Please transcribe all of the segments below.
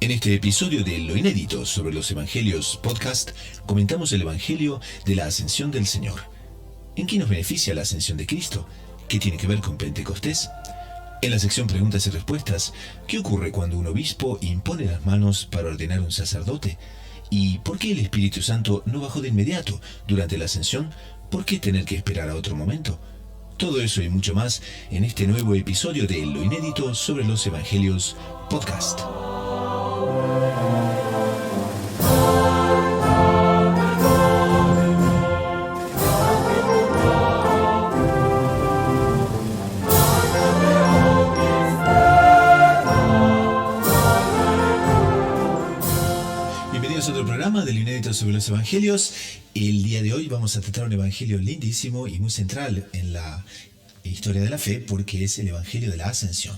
En este episodio de Lo Inédito sobre los Evangelios podcast, comentamos el Evangelio de la Ascensión del Señor. ¿En qué nos beneficia la Ascensión de Cristo? ¿Qué tiene que ver con Pentecostés? En la sección Preguntas y Respuestas, ¿qué ocurre cuando un obispo impone las manos para ordenar un sacerdote? ¿Y por qué el Espíritu Santo no bajó de inmediato durante la Ascensión? ¿Por qué tener que esperar a otro momento? Todo eso y mucho más en este nuevo episodio de Lo Inédito sobre los Evangelios podcast. Bienvenidos a otro programa de Lo Inédito sobre los Evangelios. El día de hoy vamos a tratar un evangelio lindísimo y muy central en la historia de la fe, porque es el Evangelio de la Ascensión.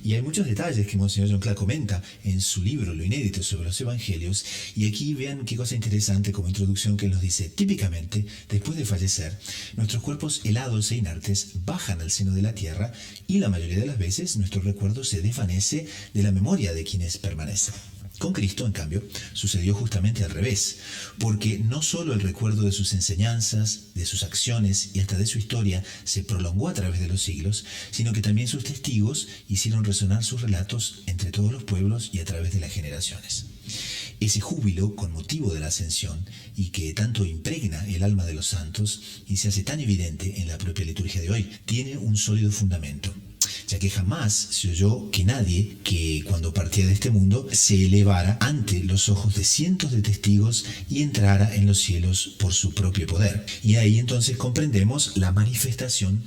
Y hay muchos detalles que Monseñor John Clark comenta en su libro Lo Inédito sobre los Evangelios, y aquí vean qué cosa interesante como introducción que él nos dice. Típicamente, después de fallecer, nuestros cuerpos helados e inertes bajan al seno de la tierra y la mayoría de las veces nuestro recuerdo se desvanece de la memoria de quienes permanecen. Con Cristo, en cambio, sucedió justamente al revés, porque no solo el recuerdo de sus enseñanzas, de sus acciones y hasta de su historia se prolongó a través de los siglos, sino que también sus testigos hicieron resonar sus relatos entre todos los pueblos y a través de las generaciones. Ese júbilo con motivo de la ascensión y que tanto impregna el alma de los santos y se hace tan evidente en la propia liturgia de hoy, tiene un sólido fundamento, ya que jamás se oyó que nadie que cuando partía de este mundo se elevara ante los ojos de cientos de testigos y entrara en los cielos por su propio poder. Y ahí entonces comprendemos la manifestación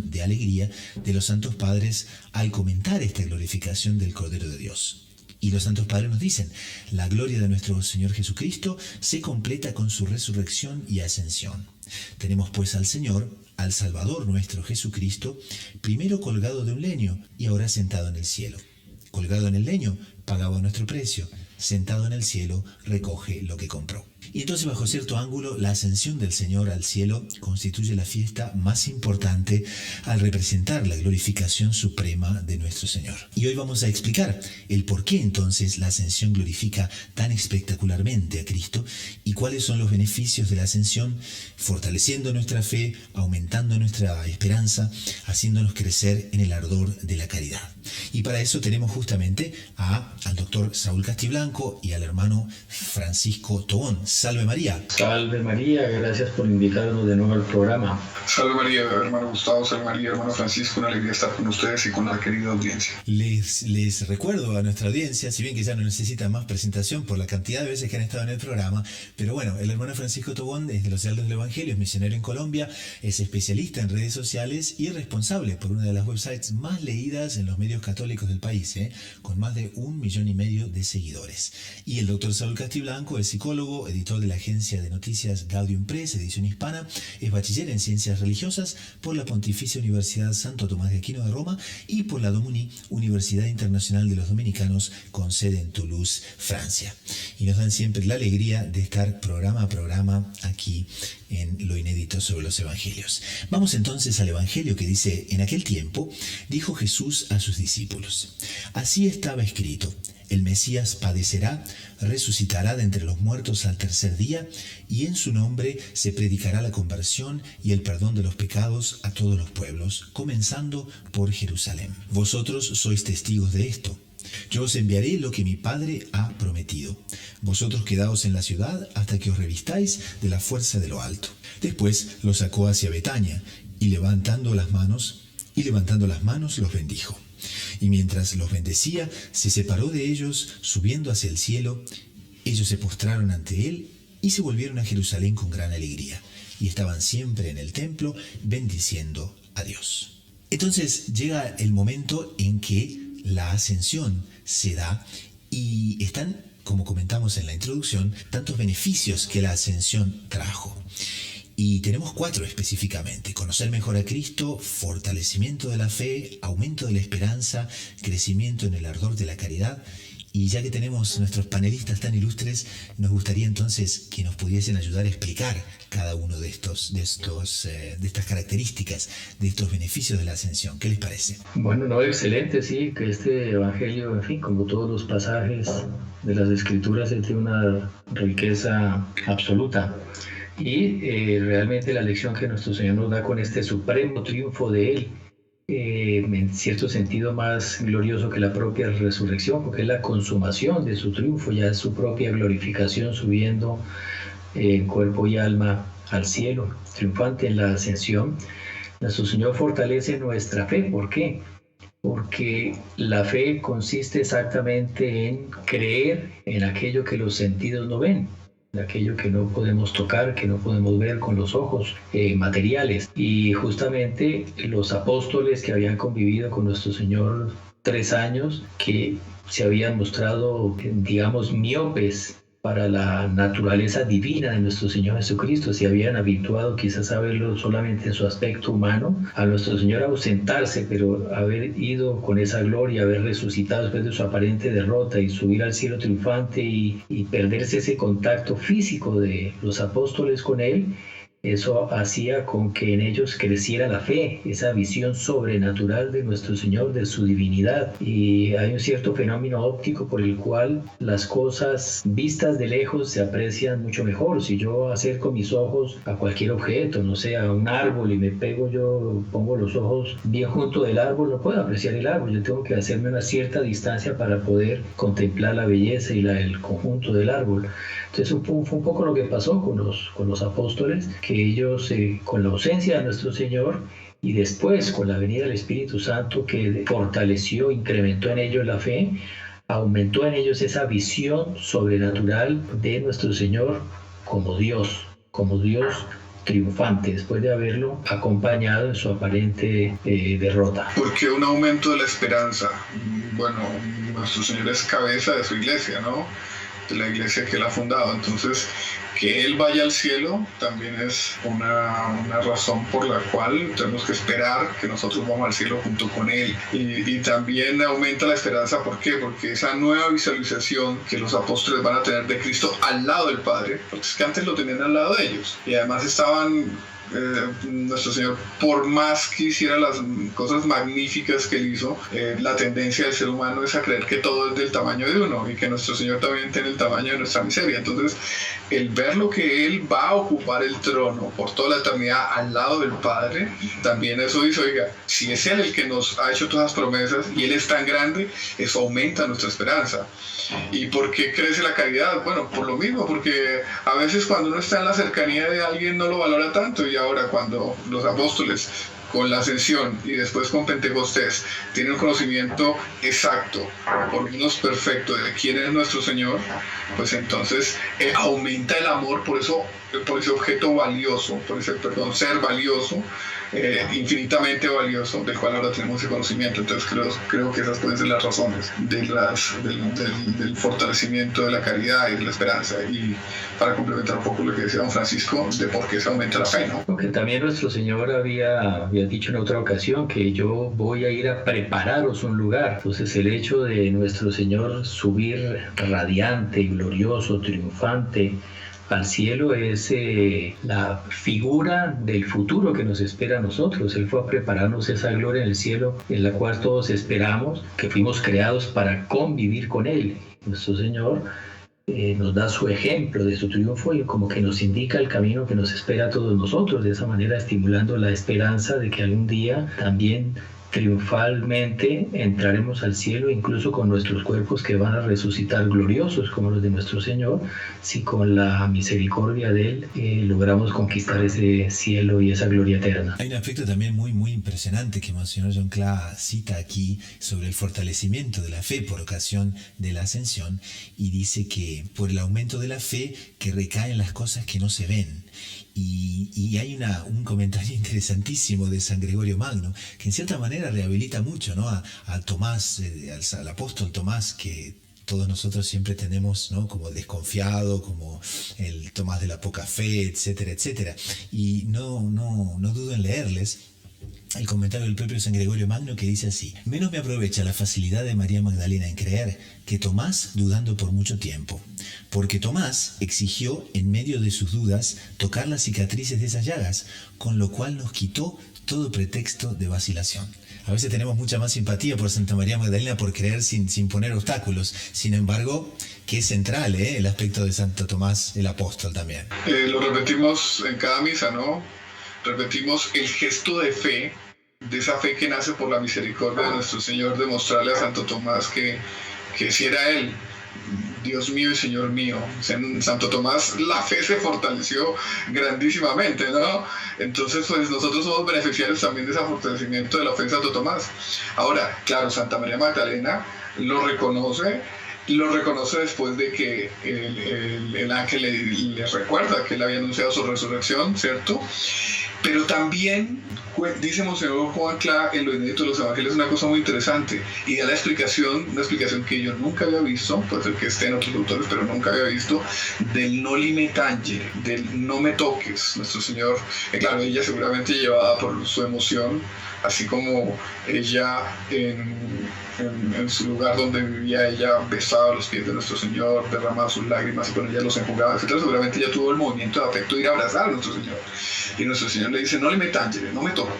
de alegría de los santos padres al comentar esta glorificación del Cordero de Dios. Y los santos padres nos dicen: la gloria de nuestro Señor Jesucristo se completa con su resurrección y ascensión. Tenemos pues al Señor, al Salvador nuestro Jesucristo, primero colgado de un leño y ahora sentado en el cielo. Colgado en el leño, pagaba nuestro precio. Sentado en el cielo, recoge lo que compró. Y entonces, bajo cierto ángulo, la ascensión del Señor al cielo constituye la fiesta más importante al representar la glorificación suprema de nuestro Señor. Y hoy vamos a explicar el por qué entonces la ascensión glorifica tan espectacularmente a Cristo y cuáles son los beneficios de la ascensión, fortaleciendo nuestra fe, aumentando nuestra esperanza, haciéndonos crecer en el ardor de la caridad. Y para eso tenemos justamente al doctor Saúl Castiblanco y al hermano Francisco Tobón. Salve María. Salve María, gracias por invitarnos de nuevo al programa. Salve María, hermano Gustavo, salve María, hermano Francisco, una alegría estar con ustedes y con la querida audiencia. Les recuerdo a nuestra audiencia, si bien que ya no necesitan más presentación por la cantidad de veces que han estado en el programa, pero bueno, el hermano Francisco Tobón es de los Heraldos del Evangelio, es misionero en Colombia, es especialista en redes sociales y responsable por una de las websites más leídas en los medios católicos del país, con más de 1,5 millones de seguidores. Y el doctor Saúl Castiblanco es psicólogo, editor de la agencia de noticias Gaudium Press, edición hispana, es bachiller en ciencias religiosas por la Pontificia Universidad Santo Tomás de Aquino de Roma y por la Domuni, Universidad Internacional de los Dominicanos, con sede en Toulouse, Francia. Y nos dan siempre la alegría de estar programa a programa aquí en Lo Inédito sobre los Evangelios. Vamos entonces al Evangelio que dice: en aquel tiempo dijo Jesús a sus discípulos: así estaba escrito, el Mesías padecerá, resucitará de entre los muertos al tercer día, y en su nombre se predicará la conversión y el perdón de los pecados a todos los pueblos, comenzando por Jerusalén. Vosotros sois testigos de esto. Yo os enviaré lo que mi Padre ha prometido. Vosotros quedaos en la ciudad hasta que os revistáis de la fuerza de lo alto. Después los sacó hacia Betania, y levantando las manos los bendijo. Y mientras los bendecía, se separó de ellos, subiendo hacia el cielo. Ellos se postraron ante él y se volvieron a Jerusalén con gran alegría, y estaban siempre en el templo bendiciendo a Dios. Entonces llega el momento en que la ascensión se da y están, como comentamos en la introducción, tantos beneficios que la ascensión trajo. Y tenemos 4 específicamente: conocer mejor a Cristo, fortalecimiento de la fe, aumento de la esperanza, crecimiento en el ardor de la caridad Y ya que tenemos nuestros panelistas tan ilustres, nos gustaría entonces que nos pudiesen ayudar a explicar cada uno de estas características, de estos beneficios de la ascensión. ¿Qué les parece? Bueno, no, excelente, sí, que este evangelio, en fin, como todos los pasajes de las Escrituras, es de una riqueza absoluta. Y realmente la lección que nuestro Señor nos da con este supremo triunfo de Él, en cierto sentido más glorioso que la propia resurrección, porque es la consumación de su triunfo, ya es su propia glorificación subiendo en cuerpo y alma al cielo, triunfante en la ascensión. Nuestro Señor fortalece nuestra fe. ¿Por qué? Porque la fe consiste exactamente en creer en aquello que los sentidos no ven, de aquello que no podemos tocar, que no podemos ver con los ojos materiales. Y justamente los apóstoles que habían convivido con nuestro Señor 3 años, que se habían mostrado, digamos, miopes para la naturaleza divina de nuestro Señor Jesucristo, se habían habituado quizás a verlo solamente en su aspecto humano, a nuestro Señor ausentarse, pero haber ido con esa gloria, haber resucitado después de su aparente derrota y subir al cielo triunfante y perderse ese contacto físico de los apóstoles con Él. Eso hacía con que en ellos creciera la fe, esa visión sobrenatural de nuestro Señor, de su divinidad. Y hay un cierto fenómeno óptico por el cual las cosas vistas de lejos se aprecian mucho mejor. Si yo acerco mis ojos a cualquier objeto, no sé, a un árbol y me pongo los ojos bien junto del árbol, no puedo apreciar el árbol. Yo tengo que hacerme una cierta distancia para poder contemplar la belleza y el conjunto del árbol. Entonces fue un poco lo que pasó con los apóstoles, que ellos con la ausencia de nuestro Señor y después con la venida del Espíritu Santo que fortaleció, incrementó en ellos la fe, aumentó en ellos esa visión sobrenatural de nuestro Señor como Dios triunfante, después de haberlo acompañado en su aparente derrota. ¿Por qué un aumento de la esperanza? Bueno, nuestro Señor es cabeza de su iglesia, ¿no? De la iglesia que él ha fundado. Entonces, que él vaya al cielo también es una razón por la cual tenemos que esperar que nosotros vamos al cielo junto con él. Y también aumenta la esperanza. ¿Por qué? Porque esa nueva visualización que los apóstoles van a tener de Cristo al lado del Padre, porque es que antes lo tenían al lado de ellos y además estaban nuestro Señor, por más que hiciera las cosas magníficas que él hizo, la tendencia del ser humano es a creer que todo es del tamaño de uno y que nuestro Señor también tiene el tamaño de nuestra miseria. Entonces, el ver lo que él va a ocupar el trono por toda la eternidad al lado del Padre, también eso dice, oiga, si es él el que nos ha hecho todas las promesas y él es tan grande, eso aumenta nuestra esperanza. ¿Y por qué crece la caridad? Bueno, por lo mismo, porque a veces cuando uno está en la cercanía de alguien no lo valora tanto, y ahora cuando los apóstoles con la ascensión y después con Pentecostés tienen un conocimiento exacto, por lo menos perfecto, de quién es nuestro Señor, pues entonces aumenta el amor por ese objeto valioso, por ese ser valioso, infinitamente valioso, del cual ahora tenemos ese conocimiento. Entonces creo que esas pueden ser las razones del fortalecimiento de la caridad y de la esperanza. Y para complementar un poco lo que decía don Francisco, de por qué se aumenta la fe, ¿no? Porque también nuestro Señor había dicho en otra ocasión que yo voy a ir a prepararos un lugar. Entonces el hecho de nuestro Señor subir radiante, glorioso, triunfante al cielo es la figura del futuro que nos espera a nosotros. Él fue a prepararnos esa gloria en el cielo en la cual todos esperamos, que fuimos creados para convivir con Él. Nuestro Señor nos da su ejemplo de su triunfo y como que nos indica el camino que nos espera a todos nosotros, de esa manera estimulando la esperanza de que algún día también triunfalmente entraremos al cielo, incluso con nuestros cuerpos que van a resucitar gloriosos como los de nuestro Señor, si con la misericordia de Él logramos conquistar ese cielo y esa gloria eterna. Hay un aspecto también muy, muy impresionante que Monseñor John Cla cita aquí sobre el fortalecimiento de la fe por ocasión de la ascensión, y dice que por el aumento de la fe que recae en las cosas que no se ven. Y hay un comentario interesantísimo de San Gregorio Magno, que en cierta manera rehabilita mucho, ¿no? a Tomás, al apóstol Tomás, que todos nosotros siempre tenemos, ¿no? Como desconfiado, como el Tomás de la poca fe, etcétera, etcétera. Y no dudo en leerles el comentario del propio San Gregorio Magno, que dice así: menos me aprovecha la facilidad de María Magdalena en creer que Tomás dudando por mucho tiempo, porque Tomás exigió en medio de sus dudas tocar las cicatrices de esas llagas, con lo cual nos quitó todo pretexto de vacilación. A veces tenemos mucha más simpatía por Santa María Magdalena por creer sin poner obstáculos. Sin embargo, que es central el aspecto de Santo Tomás el apóstol también. Lo repetimos en cada misa, ¿no? Repetimos el gesto de fe, de esa fe que nace por la misericordia de nuestro Señor, de mostrarle a Santo Tomás que si era Él, Dios mío y Señor mío. En Santo Tomás la fe se fortaleció grandísimamente, ¿no? Entonces, pues nosotros somos beneficiarios también de ese fortalecimiento de la fe de Santo Tomás. Ahora, claro, Santa María Magdalena lo reconoce después de que el ángel le recuerda que él había anunciado su resurrección, ¿cierto? Pero también dice Monseñor Juan Clá en lo inédito de los evangelios una cosa muy interesante, y da una explicación que yo nunca había visto, puede ser que esté en otros autores, pero nunca había visto, del no me tangere, del no me toques. Nuestro Señor, claro, ella seguramente llevada por su emoción, así como ella en su lugar donde vivía, ella besaba los pies de nuestro Señor, derramaba sus lágrimas y con ella los enjugaba, etc. Seguramente ella tuvo el movimiento de afecto de ir a abrazar a nuestro Señor. Y nuestro Señor le dice: no me tangere, no me toque.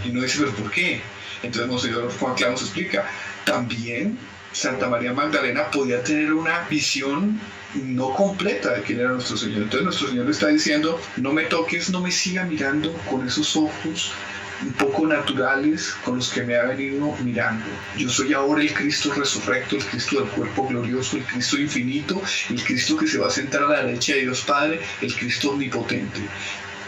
Y no dice: ¿pero por qué? Entonces Monseñor Juan Clá nos explica: también Santa María Magdalena podía tener una visión no completa de quién era nuestro Señor. Entonces nuestro Señor le está diciendo: no me toques, no me siga mirando con esos ojos un poco naturales con los que me ha venido mirando. Yo soy ahora el Cristo resurrecto, el Cristo del cuerpo glorioso, el Cristo infinito, el Cristo que se va a sentar a la derecha de Dios Padre, el Cristo omnipotente.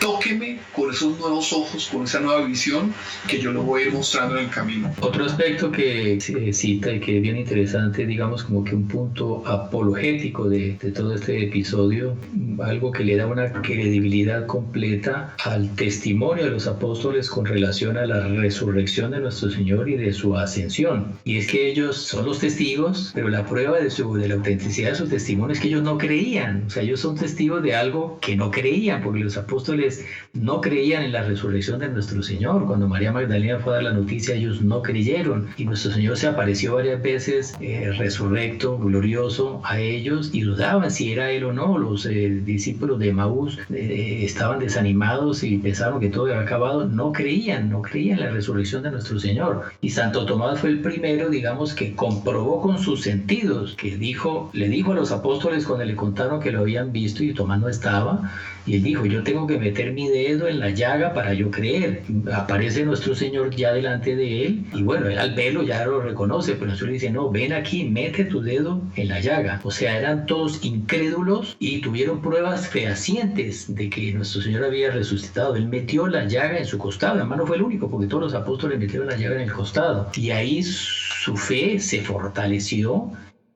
Tóqueme con esos nuevos ojos, con esa nueva visión que yo lo voy a ir mostrando en el camino. Otro aspecto que se cita y que es bien interesante, digamos como que un punto apologético de todo este episodio, algo que le da una credibilidad completa al testimonio de los apóstoles con relación a la resurrección de nuestro Señor y de su ascensión. Y es que ellos son los testigos, pero la prueba de la autenticidad de su testimonio es que ellos no creían. O sea, ellos son testigos de algo que no creían, porque los apóstoles no creían en la resurrección de nuestro Señor. Cuando María Magdalena fue a dar la noticia, ellos no creyeron, y nuestro Señor se apareció varias veces resurrecto, glorioso, a ellos, y dudaban si era Él o no. Los discípulos de Emaús estaban desanimados y pensaron que todo había acabado. No creían en la resurrección de nuestro Señor. Y Santo Tomás fue el primero, digamos, que comprobó con sus sentidos, que le dijo a los apóstoles cuando le contaron que lo habían visto y Tomás no estaba, y él dijo: yo tengo que meter mi dedo en la llaga para yo creer. Aparece nuestro Señor ya delante de él, y bueno, él al verlo ya lo reconoce, pero el Señor le dice: no, ven aquí, mete tu dedo en la llaga. O sea, eran todos incrédulos y tuvieron pruebas fehacientes de que nuestro Señor había resucitado. Él metió la llaga en su costado. Además no fue el único, porque todos los apóstoles metieron la llaga en el costado, y ahí su fe se fortaleció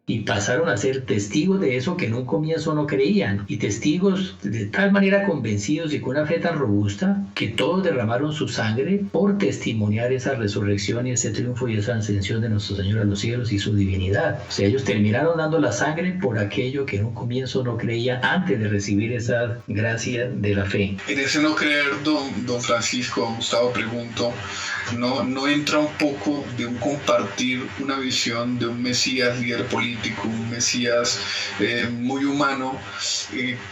y pasaron a ser testigos de eso que en un comienzo no creían, y testigos de tal manera convencidos y con una fe tan robusta que todos derramaron su sangre por testimoniar esa resurrección y ese triunfo y esa ascensión de nuestro Señor a los cielos y su divinidad. O sea, ellos terminaron dando la sangre por aquello que en un comienzo no creían antes de recibir esa gracia de la fe. En ese no creer, don Francisco, Gustavo, pregunto, ¿no entra un poco de un compartir una visión de un Mesías líder político, un Mesías muy humano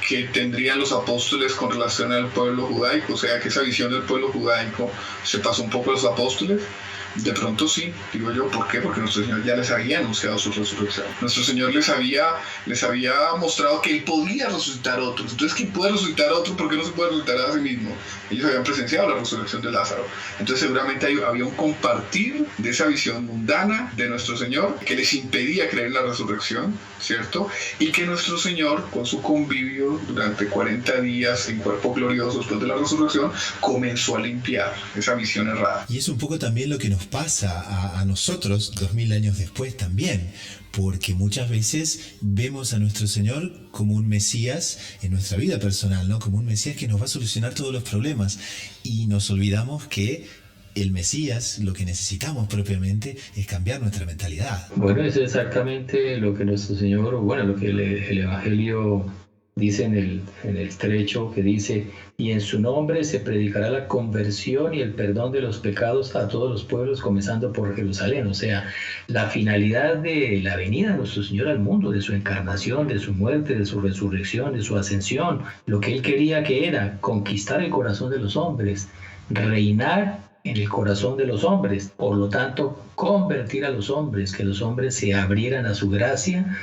que tendrían los apóstoles con relación al pueblo judaico? O sea, que esa visión del pueblo judaico se pasó un poco a los apóstoles. De pronto sí, digo yo. ¿Por qué? Porque nuestro Señor ya les había anunciado su resurrección. Nuestro Señor les había mostrado que Él podía resucitar a otros. Entonces, ¿quién puede resucitar a otro? ¿Por qué no se puede resucitar a sí mismo? Ellos habían presenciado la resurrección de Lázaro. Entonces, seguramente había un compartir de esa visión mundana de nuestro Señor que les impedía creer en la resurrección, ¿cierto? Y que nuestro Señor, con su convivio durante 40 días en cuerpo glorioso después de la resurrección, comenzó a limpiar esa visión errada. Y es un poco también lo que nos pasa a nosotros 2000 años después también, porque muchas veces vemos a nuestro Señor como un Mesías en nuestra vida personal, ¿no? Como un Mesías que nos va a solucionar todos los problemas, y nos olvidamos que el Mesías, lo que necesitamos propiamente es cambiar nuestra mentalidad. Bueno, es exactamente lo que nuestro Señor, bueno, lo que el Evangelio Dice en el trecho que dice, y en su nombre se predicará la conversión y el perdón de los pecados a todos los pueblos, comenzando por Jerusalén. O sea, la finalidad de la venida de nuestro Señor al mundo, de su encarnación, de su muerte, de su resurrección, de su ascensión, lo que Él quería que era conquistar el corazón de los hombres, reinar en el corazón de los hombres, por lo tanto, convertir a los hombres, que los hombres se abrieran a su gracia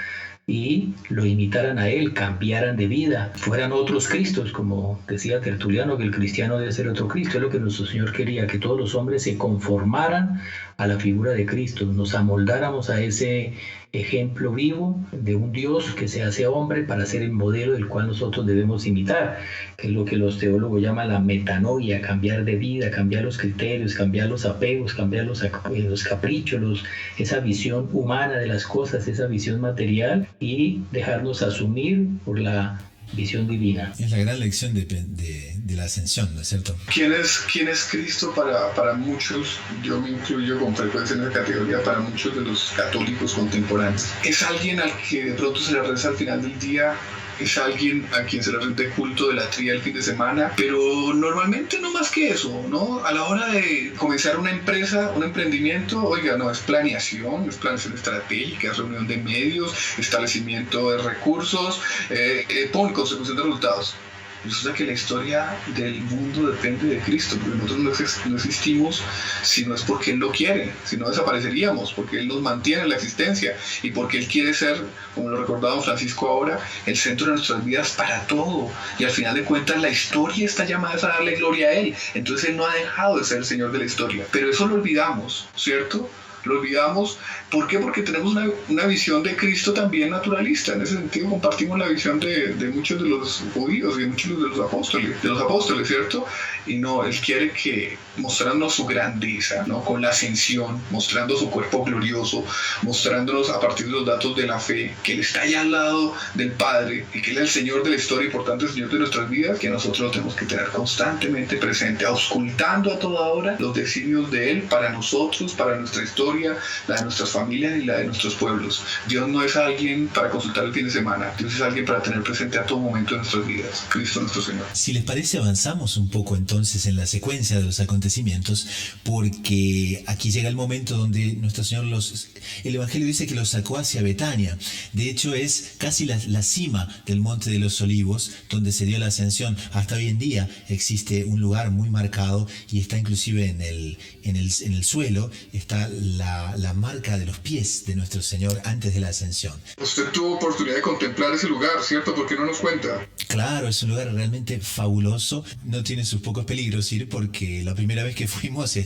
y lo imitaran a Él, cambiaran de vida, fueran otros Cristos, como decía Tertuliano, que el cristiano debe ser otro Cristo. Es lo que nuestro Señor quería, que todos los hombres se conformaran a la figura de Cristo, nos amoldáramos a ese ejemplo vivo de un Dios que se hace hombre para ser el modelo del cual nosotros debemos imitar, que es lo que los teólogos llaman la metanoia, cambiar de vida, cambiar los criterios, cambiar los apegos, cambiar los caprichos, esa visión humana de las cosas, esa visión material, y dejarnos asumir por la visión divina. Es la gran lección de la ascensión, ¿no es cierto? ¿Quién es Cristo para muchos? Yo me incluyo con frecuencia en esa categoría, para muchos de los católicos contemporáneos. Es alguien al que de pronto se le reza al final del día, es alguien a quien se le rinde culto de la tría el fin de semana, pero normalmente no más que eso, ¿no? A la hora de comenzar una empresa, un emprendimiento, oiga, no, es planeación estratégica, es reunión de medios, establecimiento de recursos, consecución de resultados. Resulta que la historia del mundo depende de Cristo, porque nosotros no existimos si no es porque Él lo quiere, si no desapareceríamos, porque Él nos mantiene en la existencia y porque Él quiere ser, como lo recordaba don Francisco ahora, el centro de nuestras vidas para todo. Y al final de cuentas la historia está llamada a darle gloria a Él, entonces Él no ha dejado de ser el Señor de la historia. Pero eso lo olvidamos, ¿cierto? Lo olvidamos. ¿Por qué? Porque tenemos una visión de Cristo también naturalista. En ese sentido compartimos la visión de muchos de los judíos y de muchos de los apóstoles, ¿cierto? Y no, Él quiere que mostrándonos su grandeza, ¿no? Con la ascensión, mostrando su cuerpo glorioso, mostrándonos a partir de los datos de la fe, que Él está allá al lado del Padre y que Él es el Señor de la historia y por tanto el Señor de nuestras vidas, que nosotros lo tenemos que tener constantemente presente, auscultando a toda hora los designios de Él para nosotros, para nuestra historia, la de nuestras familias y la de nuestros pueblos. Dios no es alguien para consultar el fin de semana, Dios es alguien para tener presente a todo momento de nuestras vidas, Cristo nuestro Señor. Si les parece, avanzamos un poco entonces en la secuencia de los acontecimientos, porque aquí llega el momento donde nuestro Señor el Evangelio dice que los sacó hacia Betania. De hecho es casi la cima del Monte de los Olivos donde se dio la ascensión. Hasta hoy en día existe un lugar muy marcado y está inclusive en el suelo está la marca de los pies de nuestro Señor antes de la ascensión. Usted tuvo oportunidad de contemplar ese lugar, ¿cierto? ¿Por qué no nos cuenta? Claro, es un lugar realmente fabuloso. No tiene sus pocos peligros ir, porque la primera vez que fuimos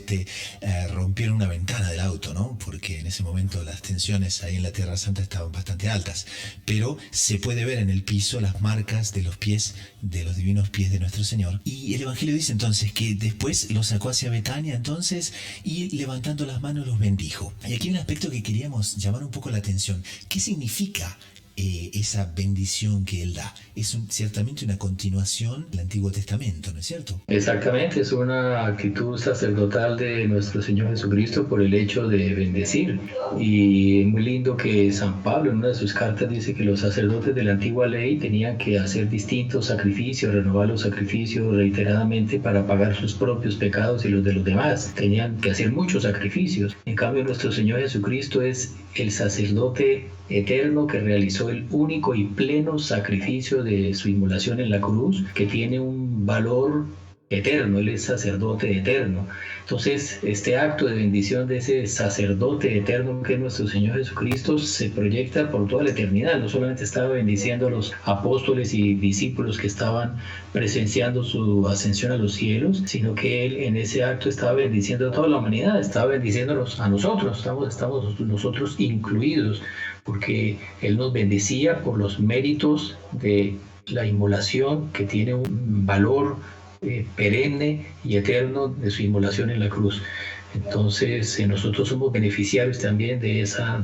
rompieron una ventana del auto, ¿no? Porque en ese momento las tensiones ahí en la Tierra Santa estaban bastante altas. Pero se puede ver en el piso las marcas de los pies, de los divinos pies de nuestro Señor. Y el Evangelio dice entonces que después los sacó hacia Betania entonces y levantando las manos los bendijo. Y aquí hay un aspecto que queríamos llamar un poco la atención. ¿Qué significa esa bendición que Él da? Es ciertamente una continuación del Antiguo Testamento, ¿no es cierto? Exactamente, es una actitud sacerdotal de nuestro Señor Jesucristo por el hecho de bendecir. Y es muy lindo que San Pablo en una de sus cartas dice que los sacerdotes de la antigua ley tenían que hacer distintos sacrificios, renovar los sacrificios reiteradamente para pagar sus propios pecados y los de los demás. Tenían que hacer muchos sacrificios. En cambio, nuestro Señor Jesucristo es el sacerdote eterno que realizó el único y pleno sacrificio de su inmolación en la cruz, que tiene un valor eterno. Él es sacerdote eterno. Entonces, este acto de bendición de ese sacerdote eterno que es nuestro Señor Jesucristo se proyecta por toda la eternidad. No solamente estaba bendiciendo a los apóstoles y discípulos que estaban presenciando su ascensión a los cielos, sino que Él en ese acto estaba bendiciendo a toda la humanidad, estaba bendiciéndonos a nosotros, estamos nosotros incluidos, porque Él nos bendecía por los méritos de la inmolación, que tiene un valor perenne y eterno de su inmolación en la cruz. Entonces nosotros somos beneficiarios también de esa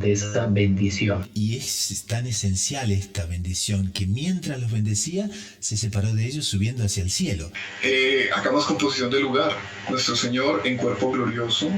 bendición. Y es tan esencial esta bendición que mientras los bendecía se separó de ellos subiendo hacia el cielo. Hagamos composición del lugar. Nuestro Señor en cuerpo glorioso.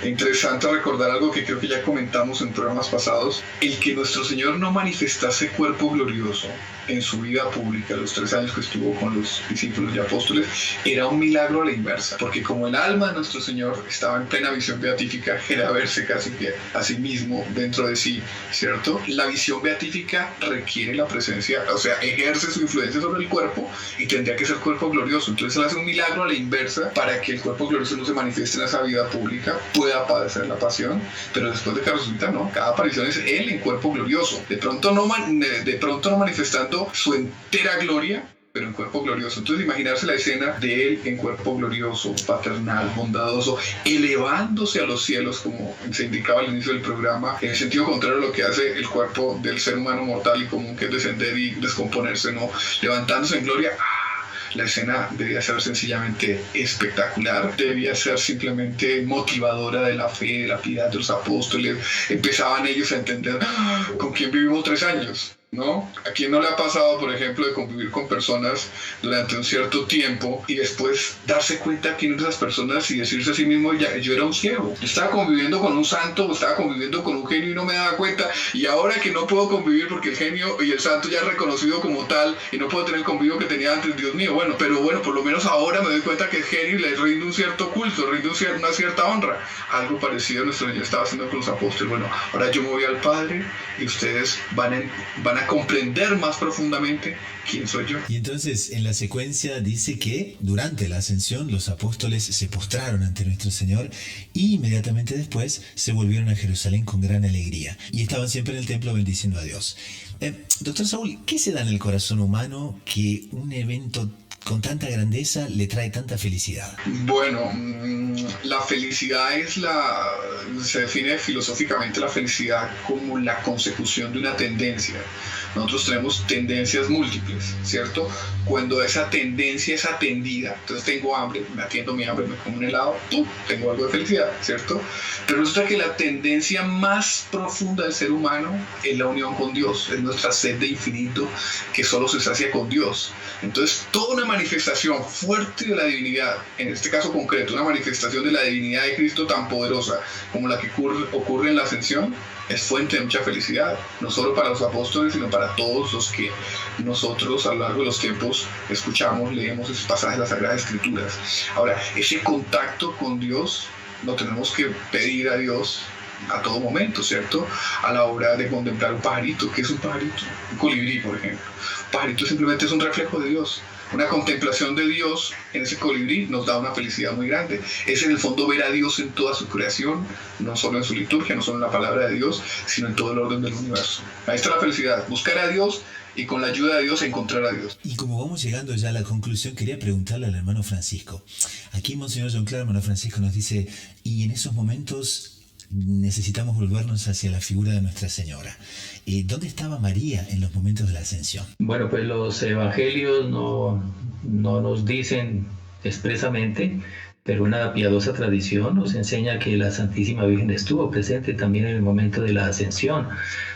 Interesante recordar algo que creo que ya comentamos en programas pasados. El que nuestro Señor no manifestase cuerpo glorioso en su vida pública, los 3 años que estuvo con los discípulos y apóstoles, era un milagro a la inversa, porque como el alma de nuestro Señor estaba en plena visión beatífica, era verse casi que a sí mismo dentro de sí, ¿cierto? La visión beatífica requiere la presencia, o sea, ejerce su influencia sobre el cuerpo y tendría que ser cuerpo glorioso. Entonces él hace un milagro a la inversa para que el cuerpo glorioso no se manifieste en esa vida pública, pueda padecer la pasión, pero después de que resucita, no, cada aparición es él en cuerpo glorioso, de pronto no manifestando su entera gloria, pero en cuerpo glorioso. Entonces imaginarse la escena de él en cuerpo glorioso, paternal, bondadoso, elevándose a los cielos, como se indicaba al inicio del programa, en el sentido contrario a lo que hace el cuerpo del ser humano mortal y común, que es descender y descomponerse, ¿no? Levantándose en gloria. La escena debía ser sencillamente espectacular, debía ser simplemente motivadora de la fe, de la piedad de los apóstoles. Empezaban ellos a entender con quién vivimos 3 años, ¿no? ¿A quién no le ha pasado, por ejemplo, de convivir con personas durante un cierto tiempo y después darse cuenta quién es esas personas y decirse a sí mismo, ya, yo era un ciego, yo estaba conviviendo con un santo o estaba conviviendo con un genio y no me daba cuenta, y ahora que no puedo convivir porque el genio y el santo ya es reconocido como tal y no puedo tener el convivio que tenía antes, Dios mío, pero por lo menos ahora me doy cuenta que el genio y le rinde un cierto culto, rinde una cierta honra. Algo parecido nuestro Señor estaba haciendo con los apóstoles. Bueno, ahora yo me voy al Padre y ustedes van a comprender más profundamente quién soy yo. Y entonces en la secuencia dice que durante la ascensión los apóstoles se postraron ante nuestro Señor y inmediatamente después se volvieron a Jerusalén con gran alegría y estaban siempre en el templo bendiciendo a Dios. Doctor Saúl, ¿qué se da en el corazón humano que un evento con tanta grandeza le trae tanta felicidad? Bueno, la felicidad se define filosóficamente la felicidad como la consecución de una tendencia. Nosotros tenemos tendencias múltiples, ¿cierto? Cuando esa tendencia es atendida, entonces tengo hambre, me atiendo mi hambre, me como un helado, ¡pum!, tengo algo de felicidad, ¿cierto? Pero resulta que la tendencia más profunda del ser humano es la unión con Dios, es nuestra sed de infinito que solo se sacia con Dios. Entonces, toda una manifestación fuerte de la divinidad, en este caso concreto, una manifestación de la divinidad de Cristo tan poderosa como la que ocurre en la ascensión, es fuente de mucha felicidad, no solo para los apóstoles, sino para todos los que nosotros a lo largo de los tiempos escuchamos, leemos esos pasajes de las Sagradas Escrituras. Ahora, ese contacto con Dios lo tenemos que pedir a Dios a todo momento, ¿cierto? A la hora de contemplar un pajarito. ¿Qué es un pajarito? Un colibrí, por ejemplo. Un pajarito simplemente es un reflejo de Dios. Una contemplación de Dios en ese colibrí nos da una felicidad muy grande. Es en el fondo ver a Dios en toda su creación, no solo en su liturgia, no solo en la palabra de Dios, sino en todo el orden del universo. Ahí está la felicidad, buscar a Dios y con la ayuda de Dios encontrar a Dios. Y como vamos llegando ya a la conclusión, quería preguntarle al hermano Francisco. Aquí Monseñor John Clark, hermano Francisco, nos dice, y en esos momentos necesitamos volvernos hacia la figura de Nuestra Señora. ¿Dónde estaba María en los momentos de la ascensión? Bueno, pues los evangelios no nos dicen expresamente, pero una piadosa tradición nos enseña que la Santísima Virgen estuvo presente también en el momento de la ascensión.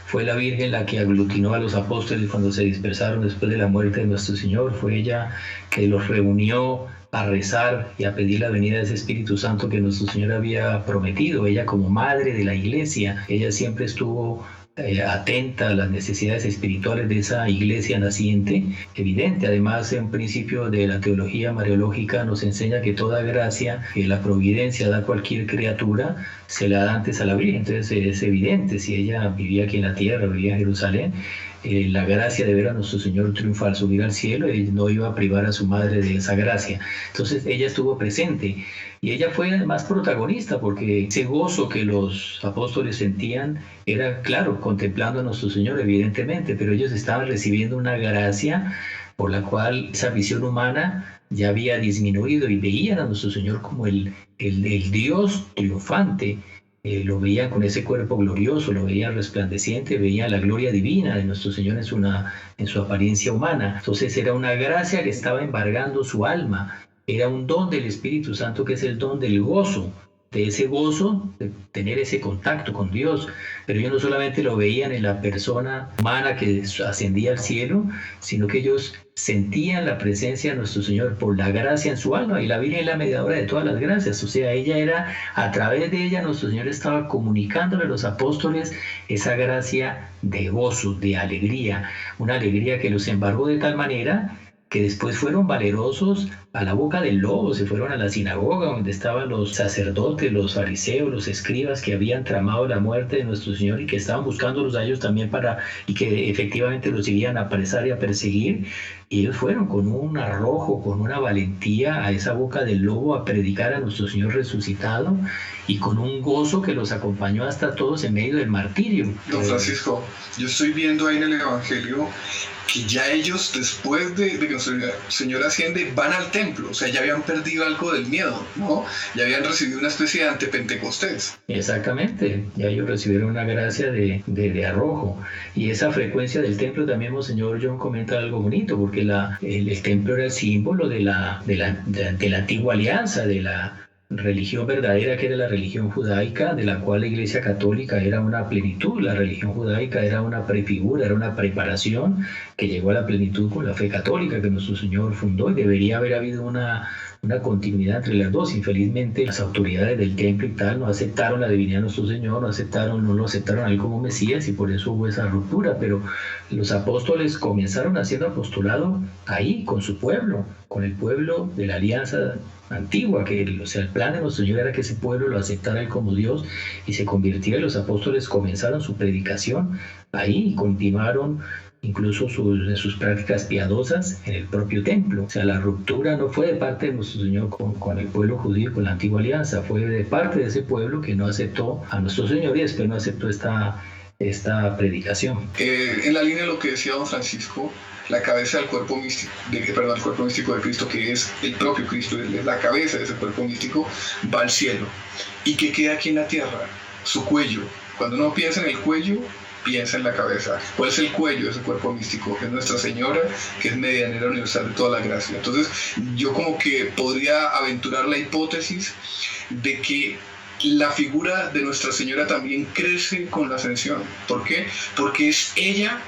Fue la Virgen la que aglutinó a los apóstoles cuando se dispersaron después de la muerte de nuestro Señor. Fue ella que los reunió a rezar y a pedir la venida de ese Espíritu Santo que nuestro Señor había prometido. Ella, como madre de la Iglesia, ella siempre estuvo atenta a las necesidades espirituales de esa iglesia naciente, evidente. Además, un principio de la teología mariológica nos enseña que toda gracia que la providencia da a cualquier criatura se la da antes a la Virgen. Entonces es evidente, si ella vivía aquí en la tierra, vivía en Jerusalén, la gracia de ver a nuestro Señor triunfar, subir al cielo, él no iba a privar a su madre de esa gracia. Entonces ella estuvo presente y ella fue además protagonista, porque ese gozo que los apóstoles sentían era, claro, contemplando a nuestro Señor evidentemente, pero ellos estaban recibiendo una gracia por la cual esa visión humana ya había disminuido y veían a nuestro Señor como el Dios triunfante. Lo veían con ese cuerpo glorioso, lo veían resplandeciente, veían la gloria divina de nuestro Señor en su apariencia humana. Entonces era una gracia que estaba embargando su alma, era un don del Espíritu Santo que es el don del gozo, de ese gozo, de tener ese contacto con Dios. Pero ellos no solamente lo veían en la persona humana que ascendía al cielo, sino que ellos sentían la presencia de nuestro Señor por la gracia en su alma, y la Virgen es la mediadora de todas las gracias. O sea, ella era, a través de ella nuestro Señor estaba comunicándole a los apóstoles esa gracia de gozo, de alegría, una alegría que los embargó de tal manera que después fueron valerosos a la boca del lobo, se fueron a la sinagoga donde estaban los sacerdotes, los fariseos, los escribas que habían tramado la muerte de nuestro Señor y que estaban buscándolos a ellos también y que efectivamente los iban a apresar y a perseguir. Y ellos fueron con un arrojo, con una valentía a esa boca del lobo a predicar a nuestro Señor resucitado, y con un gozo que los acompañó hasta todos en medio del martirio. Don Francisco, yo estoy viendo ahí en el Evangelio que ya ellos, después de que nuestro Señor asciende, van al templo. O sea, ya habían perdido algo del miedo, ¿no? Ya habían recibido una especie de antepentecostés. Exactamente, ya ellos recibieron una gracia de arrojo. Y esa frecuencia del templo también, Monseñor John comenta algo bonito, porque el templo era el símbolo de la antigua alianza, de la religión verdadera, que era la religión judaica, de la cual la Iglesia Católica era una plenitud. La religión judaica era una prefigura, era una preparación que llegó a la plenitud con la fe católica que nuestro Señor fundó, y debería haber habido una continuidad entre las dos. Infelizmente, las autoridades del templo y tal no aceptaron la divinidad de nuestro Señor, no lo aceptaron a él como Mesías, y por eso hubo esa ruptura. Pero los apóstoles comenzaron haciendo apostolado ahí, con su pueblo, con el pueblo de la alianza antigua, o sea, el plan de nuestro Señor era que ese pueblo lo aceptara él como Dios y se convirtiera. Los apóstoles comenzaron su predicación ahí y continuaron incluso sus prácticas piadosas en el propio templo. O sea, la ruptura no fue de parte de nuestro Señor con el pueblo judío, con la antigua alianza, fue de parte de ese pueblo que no aceptó a nuestro Señor y después no aceptó esta predicación. En la línea de lo que decía don Francisco, la cabeza del cuerpo místico, el cuerpo místico de Cristo, que es el propio Cristo, es la cabeza de ese cuerpo místico, va al cielo. ¿Y qué queda aquí en la tierra? Su cuello. Cuando uno piensa en el cuello, piensa en la cabeza. ¿Cuál es el cuello de ese cuerpo místico? Es Nuestra Señora, que es medianera universal de toda la gracia. Entonces, yo como que podría aventurar la hipótesis de que la figura de Nuestra Señora también crece con la ascensión. ¿Por qué? Porque es ella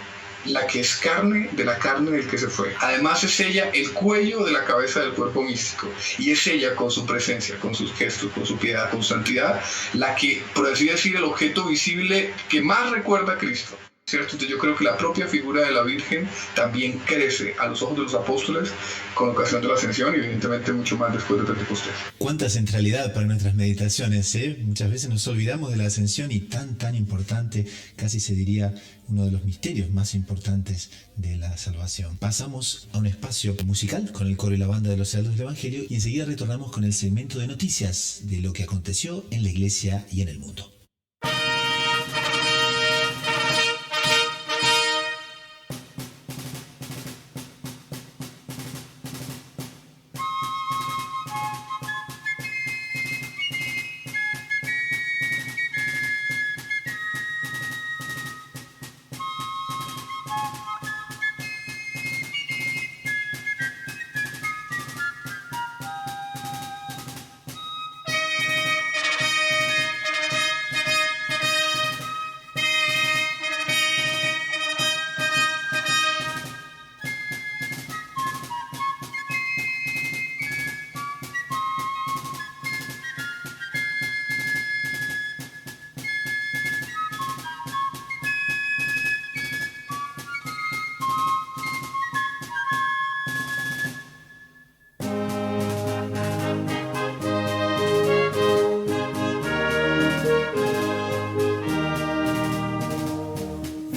la que es carne de la carne del que se fue. Además es ella el cuello de la cabeza del cuerpo místico, y es ella con su presencia, con sus gestos, con su piedad, con su santidad, la que, por así decir, el objeto visible que más recuerda a Cristo, ¿cierto? Entonces yo creo que la propia figura de la Virgen también crece a los ojos de los apóstoles con ocasión de la ascensión, y evidentemente mucho más después de Pentecostés. Cuánta centralidad para nuestras meditaciones, ¿eh? Muchas veces nos olvidamos de la ascensión, y tan importante, casi se diría uno de los misterios más importantes de la salvación. Pasamos a un espacio musical con el coro y la banda de los Heraldos del Evangelio, y enseguida retornamos con el segmento de noticias de lo que aconteció en la Iglesia y en el mundo.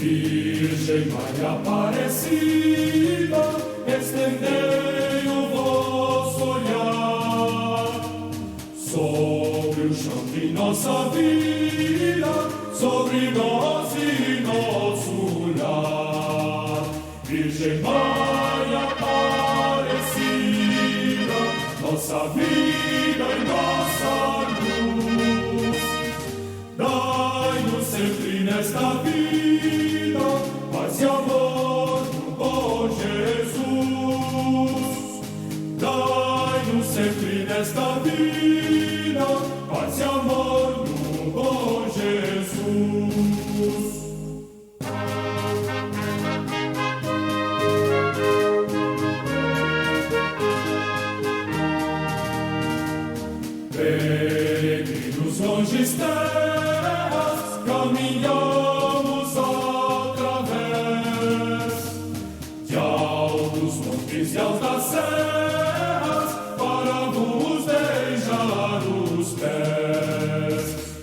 Virgem Maria Aparecida, estendei o vosso olhar sobre o chão de nossa vida, sobre nós e nosso lar. Virgem Maria Aparecida, nossa vida e nossa luz, dai-nos sempre nesta vida paz e amor do bom Jesus. Dai-nos sempre nesta vida paz e amor.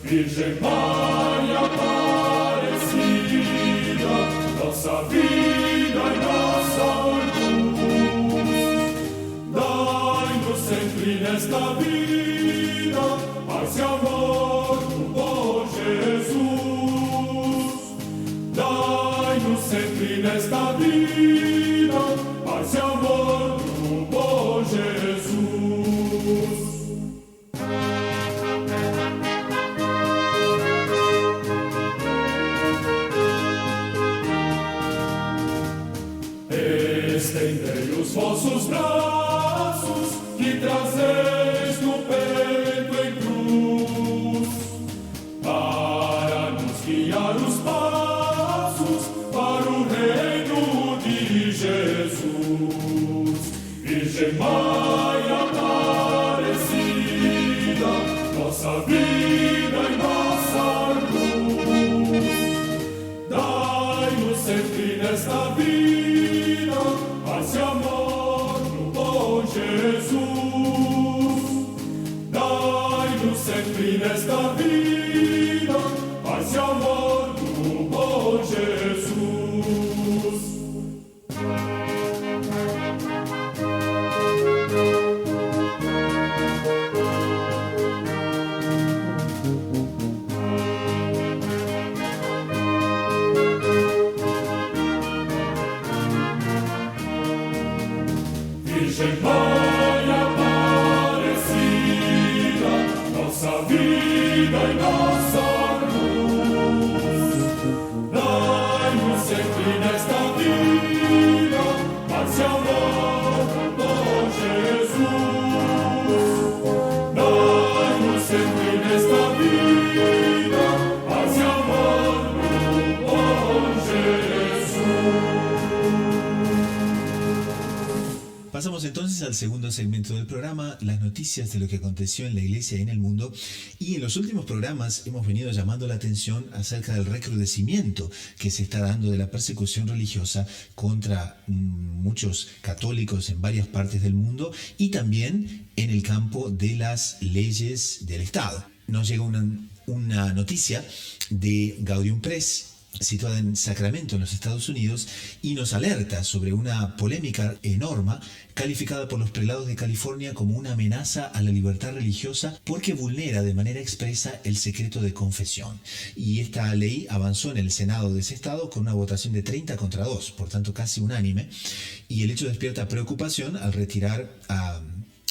Virgen María Aparecida, nossa vida e nossa luz, dai-nos sempre nesta vida paz e amor do bom Jesus. Dai-nos sempre nesta vida paz e amor do bom Jesus. Estendei os vossos braços que trazeis no peito em cruz, para nos guiar os passos para o reino de Jesus. Virgem Mãe Aparecida, nossa vida e nossa luz, dai-nos sempre nesta vida paz e amor do bom Jesus. Dai-nos sempre nesta vida paz e amor do bom Jesus. Virgem Mãe Aparecida, nossa vida e nossa luz, dai-nos sempre nesta vida paz e amor do bom Jesus. Dai-nos sempre nesta vida paz e amor do bom Jesus. Pasamos entonces al segundo segmento del programa, las noticias de lo que aconteció en la iglesia y en el mundo. Y en los últimos programas hemos venido llamando la atención acerca del recrudecimiento que se está dando de la persecución religiosa contra muchos católicos en varias partes del mundo y también en el campo de las leyes del Estado. Nos llega una noticia de Gaudium Press, situada en Sacramento, en los Estados Unidos, y nos alerta sobre una polémica enorme calificada por los prelados de California como una amenaza a la libertad religiosa porque vulnera de manera expresa el secreto de confesión. Y esta ley avanzó en el Senado de ese estado con una votación de 30 contra 2, por tanto casi unánime, y el hecho despierta preocupación al retirar a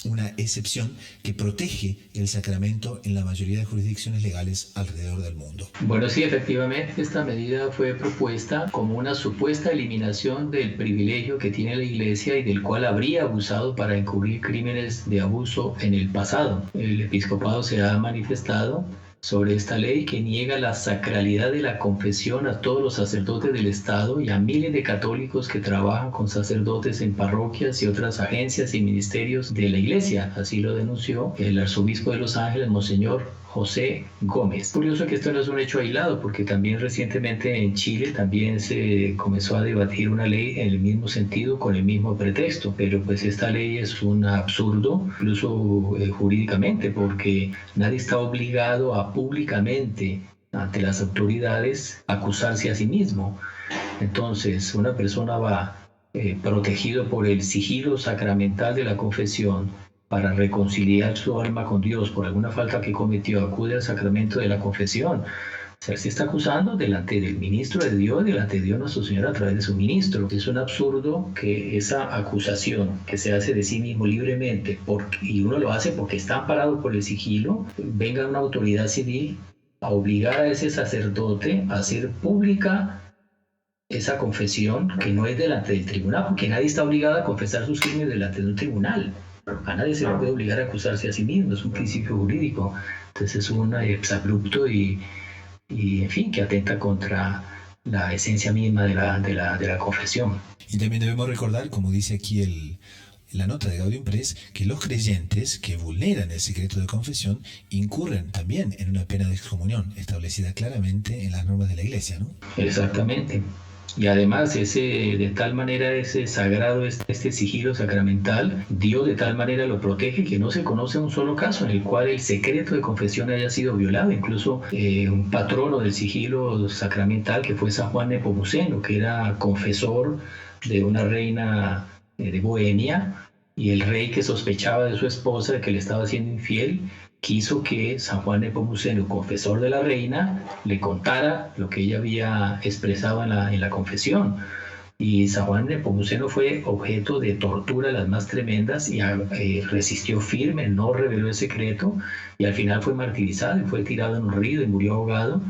una excepción que protege el sacramento en la mayoría de jurisdicciones legales alrededor del mundo. Bueno, sí, efectivamente, esta medida fue propuesta como una supuesta eliminación del privilegio que tiene la Iglesia y del cual habría abusado para encubrir crímenes de abuso en el pasado. El episcopado se ha manifestado sobre esta ley que niega la sacralidad de la confesión a todos los sacerdotes del Estado y a miles de católicos que trabajan con sacerdotes en parroquias y otras agencias y ministerios de la Iglesia. Así lo denunció el arzobispo de Los Ángeles, Monseñor José Gómez. Curioso que esto no es un hecho aislado, porque también recientemente en Chile también se comenzó a debatir una ley en el mismo sentido, con el mismo pretexto, pero pues esta ley es un absurdo, incluso jurídicamente, porque nadie está obligado a públicamente ante las autoridades acusarse a sí mismo. Entonces una persona va protegido por el sigilo sacramental de la confesión para reconciliar su alma con Dios por alguna falta que cometió, acude al sacramento de la confesión. O sea, se está acusando delante del ministro de Dios, delante de Dios nuestro Señor a través de su ministro. Es un absurdo que esa acusación que se hace de sí mismo libremente, y uno lo hace porque está amparado por el sigilo, venga una autoridad civil a obligar a ese sacerdote a hacer pública esa confesión que no es delante del tribunal, porque nadie está obligado a confesar sus crímenes delante de un tribunal. A nadie se le puede obligar a acusarse a sí mismo, es un principio jurídico. Entonces es un exabrupto y en fin, que atenta contra la esencia misma de la confesión. Y también debemos recordar, como dice aquí la nota de Gaudium Press, que los creyentes que vulneran el secreto de confesión incurren también en una pena de excomunión establecida claramente en las normas de la Iglesia, ¿no? Exactamente. Y además de tal manera ese sagrado, este sigilo sacramental, Dios de tal manera lo protege que no se conoce un solo caso en el cual el secreto de confesión haya sido violado. Incluso un patrono del sigilo sacramental que fue San Juan Nepomuceno, que era confesor de una reina de Bohemia, y el rey, que sospechaba de su esposa de que le estaba siendo infiel, quiso que San Juan Nepomuceno, confesor de la reina, le contara lo que ella había expresado en la confesión. Y San Juan Nepomuceno fue objeto de tortura las más tremendas y resistió firme, no reveló el secreto, y al final fue martirizado y fue tirado en un río y murió ahogado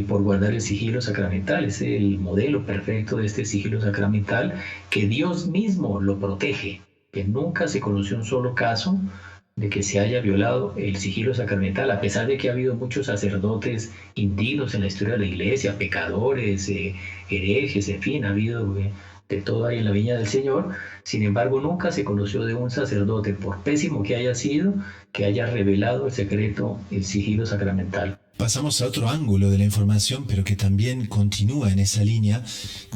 por guardar el sigilo sacramental. Es el modelo perfecto de este sigilo sacramental, que Dios mismo lo protege, que nunca se conoció un solo caso de que se haya violado el sigilo sacramental, a pesar de que ha habido muchos sacerdotes indignos en la historia de la Iglesia, pecadores, herejes, en fin, ha habido de todo ahí en la viña del Señor. Sin embargo, nunca se conoció de un sacerdote, por pésimo que haya sido, que haya revelado el secreto, el sigilo sacramental. Pasamos a otro ángulo de la información, pero que también continúa en esa línea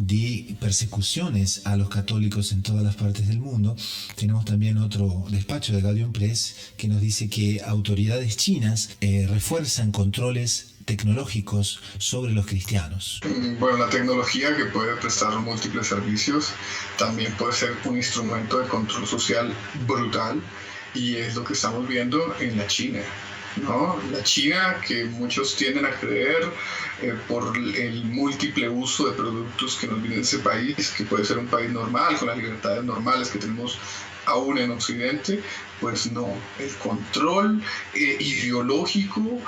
de persecuciones a los católicos en todas las partes del mundo. Tenemos también otro despacho de Gaudium Press que nos dice que autoridades chinas refuerzan controles tecnológicos sobre los cristianos. Bueno, la tecnología, que puede prestar múltiples servicios, también puede ser un instrumento de control social brutal, y es lo que estamos viendo en la China, ¿no? La China, que muchos tienden a creer por el múltiple uso de productos que nos vienen de ese país, que puede ser un país normal, con las libertades normales que tenemos aún en Occidente, pues no, el control ideológico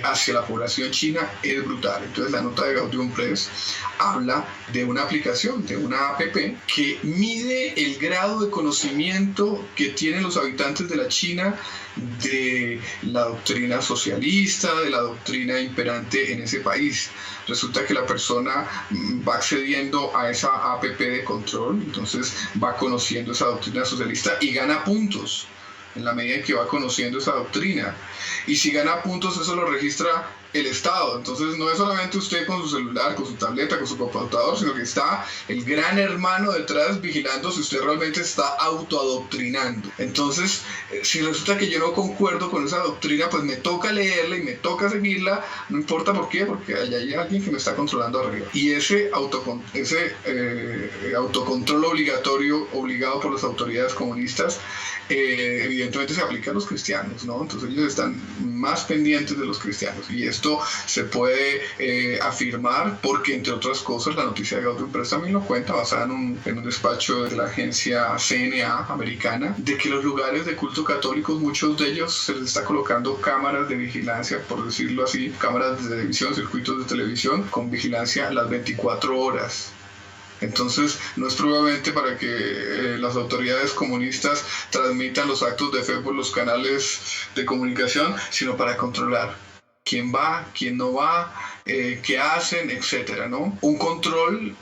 hacia la población china es brutal. Entonces la nota de Gaudium Press habla de una aplicación, de una app que mide el grado de conocimiento que tienen los habitantes de la China de la doctrina socialista, de la doctrina imperante en ese país. Resulta que la persona va accediendo a esa app de control, entonces va conociendo esa doctrina socialista y gana puntos en la medida en que va conociendo esa doctrina. Y si gana puntos, eso lo registra el Estado. Entonces no es solamente usted con su celular, con su tableta, con su computador, sino que está el gran hermano detrás vigilando si usted realmente está autoadoctrinando. Entonces, si resulta que yo no concuerdo con esa doctrina, pues me toca leerla y me toca seguirla, no importa por qué, porque allá hay alguien que me está controlando arriba. Y ese autocontrol obligado por las autoridades comunistas, evidentemente se aplica a los cristianos, ¿no? Entonces ellos están más pendientes de los cristianos, y esto se puede afirmar porque, entre otras cosas, la noticia de Gaudium Press también lo cuenta, basada en un despacho de la agencia CNA americana, de que los lugares de culto católicos, muchos de ellos se les está colocando cámaras de vigilancia, por decirlo así, cámaras de televisión, circuitos de televisión con vigilancia las 24 horas. Entonces, no es probablemente para que las autoridades comunistas transmitan los actos de fe por los canales de comunicación, sino para controlar quién va, quién no va, qué hacen, etcétera, ¿no? Un control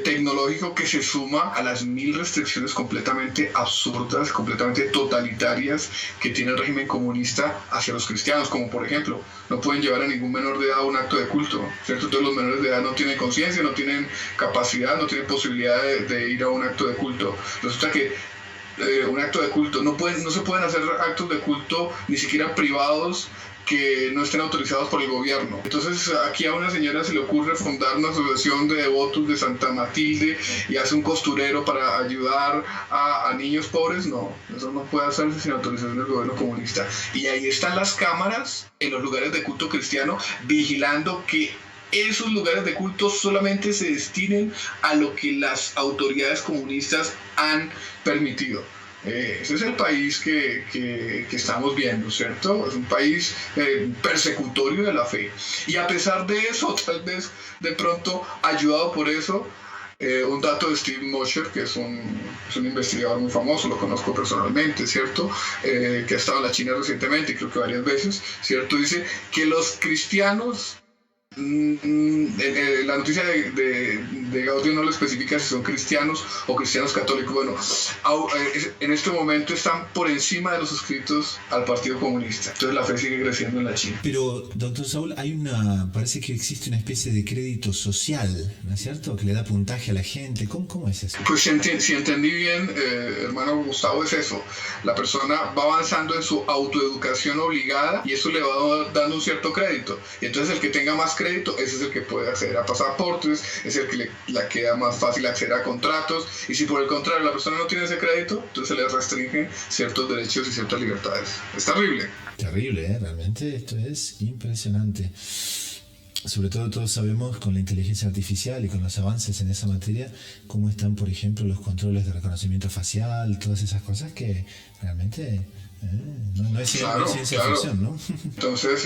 tecnológico que se suma a las 1000 restricciones completamente absurdas, completamente totalitarias que tiene el régimen comunista hacia los cristianos, como por ejemplo, no pueden llevar a ningún menor de edad a un acto de culto, ¿cierto? Todos los menores de edad no tienen conciencia, no tienen capacidad, no tienen posibilidad de ir a un acto de culto. Resulta que un acto de culto, no se pueden hacer actos de culto ni siquiera privados que no estén autorizados por el gobierno. Entonces aquí a una señora se le ocurre fundar una asociación de devotos de Santa Matilde y hace un costurero para ayudar a niños pobres. No, eso no puede hacerse sin autorización del gobierno comunista. Y ahí están las cámaras en los lugares de culto cristiano vigilando que esos lugares de culto solamente se destinen a lo que las autoridades comunistas han permitido. Ese es el país que estamos viendo, ¿cierto? Es un país persecutorio de la fe. Y a pesar de eso, tal vez de pronto ayudado por eso, un dato de Steve Mosher, que es un investigador muy famoso, lo conozco personalmente, ¿cierto? Que ha estado en la China recientemente, creo que varias veces, ¿cierto? Dice que los cristianos La noticia de Gaudio no lo especifica si son cristianos o cristianos católicos. Bueno, en este momento están por encima de los suscritos al Partido Comunista. Entonces la fe sigue creciendo en la China. Pero, doctor Saúl, parece que existe una especie de crédito social, ¿no es cierto? Que le da puntaje a la gente. ¿Cómo es eso? Pues si entendí bien, hermano Gustavo, es eso. La persona va avanzando en su autoeducación obligada y eso le va dando un cierto crédito. Y entonces el que tenga más crédito, ese es el que puede acceder a pasaportes, es el que le queda más fácil acceder a contratos, y si por el contrario la persona no tiene ese crédito, entonces se le restringen ciertos derechos y ciertas libertades. Es terrible. Terrible, ¿eh? Realmente esto es impresionante. Sobre todo todos sabemos con la inteligencia artificial y con los avances en esa materia, cómo están, por ejemplo, los controles de reconocimiento facial, todas esas cosas que realmente... no es ciencia ficción, ¿no? Entonces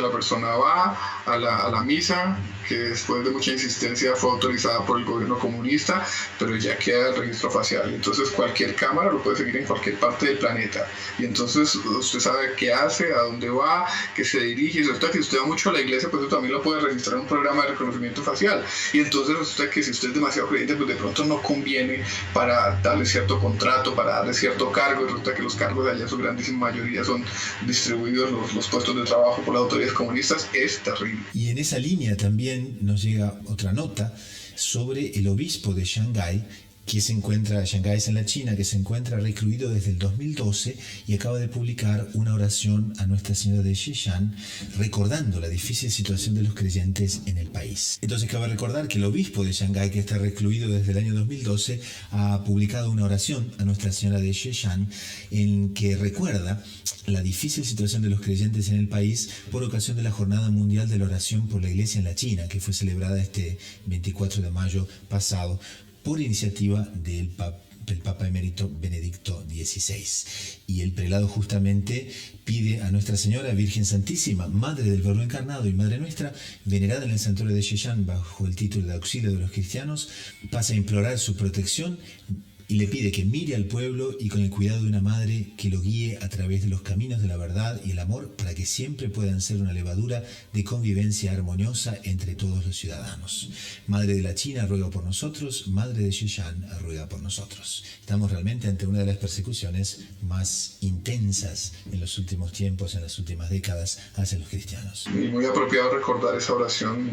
la persona va a la misa, que después de mucha insistencia fue autorizada por el gobierno comunista, pero ya queda el registro facial. Entonces cualquier cámara lo puede seguir en cualquier parte del planeta. Y entonces usted sabe qué hace, a dónde va, qué se dirige. Y resulta que si usted va mucho a la iglesia, pues también lo puede registrar en un programa de reconocimiento facial. Y entonces resulta que si usted es demasiado creyente, pues de pronto no conviene para darle cierto contrato, para darle cierto cargo. Y resulta que los cargos de allá son grandísima mayoría son distribuidos los puestos de trabajo por las autoridades comunistas. Es terrible. Y en esa línea también nos llega otra nota sobre el obispo de Shanghái, que se encuentra, Shanghái es en la China, que se encuentra recluido desde el 2012 y acaba de publicar una oración a Nuestra Señora de Xishan recordando la difícil situación de los creyentes en el país. Entonces cabe recordar que el obispo de Shanghái, que está recluido desde el año 2012, ha publicado una oración a Nuestra Señora de Xishan en que recuerda la difícil situación de los creyentes en el país por ocasión de la Jornada Mundial de la Oración por la Iglesia en la China, que fue celebrada este 24 de mayo pasado, por iniciativa del Papa Emérito Benedicto XVI. Y el prelado justamente pide a Nuestra Señora Virgen Santísima, Madre del Verbo Encarnado y Madre Nuestra, venerada en el santuario de Xishan bajo el título de Auxilio de los Cristianos, pasa a implorar su protección y le pide que mire al pueblo y con el cuidado de una madre que lo guíe a través de los caminos de la verdad y el amor para que siempre puedan ser una levadura de convivencia armoniosa entre todos los ciudadanos. Madre de la China, ruega por nosotros. Madre de Xishan, ruega por nosotros. Estamos realmente ante una de las persecuciones más intensas en los últimos tiempos, en las últimas décadas, hacia los cristianos. Y muy apropiado recordar esa oración,